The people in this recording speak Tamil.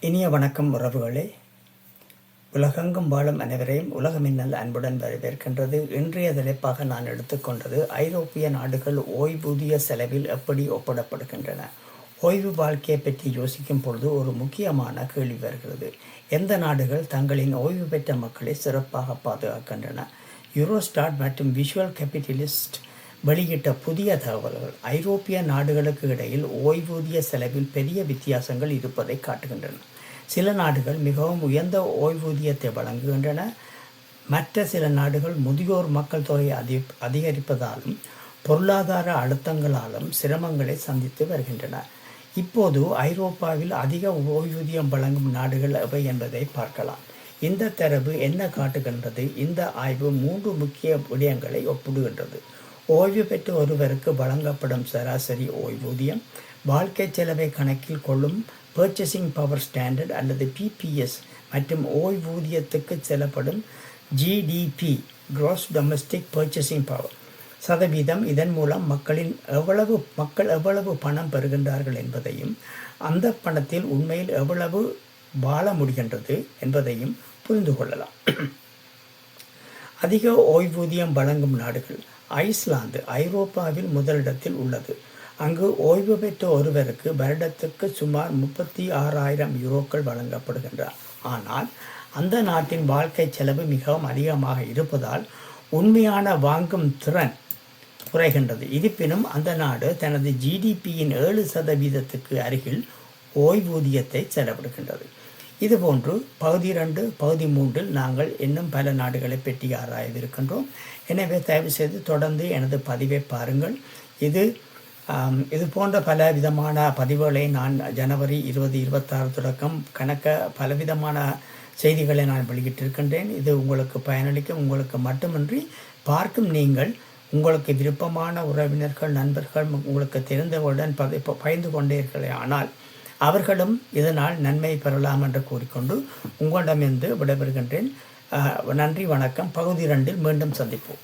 இனிய வணக்கம் உறவுகளே. உலகெங்கும் வாழும் அனைவரையும் உலகமின்னல் அன்புடன் வரவேற்கின்றது. இன்றைய தலைப்பாக நான் எடுத்துக்கொண்டது ஐரோப்பிய நாடுகள் ஓய்வூதிய செலவில் எப்படி ஒப்பிடப்படுகின்றன. ஓய்வு வாழ்க்கையை பற்றி யோசிக்கும் பொழுது ஒரு முக்கியமான கேள்வி வருகிறது. எந்த நாடுகள் தங்களின் ஓய்வு பெற்ற மக்களை சிறப்பாக பாதுகாக்கின்றன? யூரோஸ்டாட் மற்றும் விஷுவல் கேபிட்டலிஸ்ட் வெளியிட்ட புதிய தகவல்கள் ஐரோப்பிய நாடுகளுக்கு இடையில் ஓய்வூதிய செலவில் பெரிய வித்தியாசங்கள் இருப்பதை காட்டுகின்றன. சில நாடுகள் மிகவும் உயர்ந்த ஓய்வூதியத்தை வழங்குகின்றன. மற்ற சில நாடுகள் முதியோர் மக்கள் தொகை அதிகரிப்பதாலும் பொருளாதார அழுத்தங்களாலும் சிரமங்களை சந்தித்து வருகின்றன. இப்போது ஐரோப்பாவில் அதிக ஓய்வூதியம் வழங்கும் நாடுகள் எவை என்பதை பார்க்கலாம். இந்த தரவு என்ன காட்டுகின்றது? இந்த ஆய்வு 3 முக்கிய விடயங்களை ஒப்பிடுகின்றது. ஓய்வு பெற்ற ஒருவருக்கு வழங்கப்படும் சராசரி ஓய்வூதியம், வாழ்க்கை செலவை கணக்கில் கொள்ளும் பர்ச்சேசிங் பவர் ஸ்டாண்டர்ட் அல்லது பிபிஎஸ் மற்றும் ஓய்வூதியத்துக்கு செல்லப்படும் GDP gross domestic purchasing power சதவீதம். இதன் மூலம் மக்கள் எவ்வளவு பணம் பெறுகின்றார்கள் என்பதையும் அந்த பணத்தில் உண்மையில் எவ்வளவு வாழ முடிகின்றது என்பதையும் புரிந்து கொள்ளலாம். அதிக ஓய்வூதியம் வழங்கும் நாடுகள். ஐஸ்லாந்து ஐரோப்பாவில் முதலிடத்தில் உள்ளது. அங்கு ஓய்வு பெற்ற ஒருவருக்கு வருடத்துக்கு சுமார் 36,000 யூரோக்கள் வழங்கப்படுகின்றன. ஆனால் அந்த நாட்டின் வாழ்க்கை செலவு மிகவும் அதிகமாக இருப்பதால் உண்மையான வாங்கும் திறன் குறைகின்றது. இருப்பினும் அந்த நாடு தனது ஜிடிபியின் 7% அருகில் ஓய்வூதியத்தை செலவிடுகின்றது. இதுபோன்று பகுதி 2, பகுதி 3 நாங்கள் இன்னும் பல நாடுகளை பற்றி ஆராயவிருக்கின்றோம். எனவே தயவு செய்து தொடர்ந்து எனது பதிவை பாருங்கள். இது போன்ற பல விதமான பதிவுகளை நான் ஜனவரி 2026 தொடக்கம் பலவிதமான செய்திகளை நான் வெளியிட்டிருக்கின்றேன். இது உங்களுக்கு பயனளிக்கும். உங்களுக்கு மட்டுமின்றி பார்க்கும் நீங்கள், உங்களுக்கு விருப்பமான உறவினர்கள், நண்பர்கள், உங்களுக்கு தெரிந்தவுடன் பகிர்ந்து கொண்டீர்களே ஆனால் அவர்களும் இதனால் நன்மை பெறலாம் என்று கூறிக்கொண்டு உங்களிடமிருந்து விடைபெறுகின்றேன். நன்றி, வணக்கம். பகுதி 2 மீண்டும் சந்திப்போம்.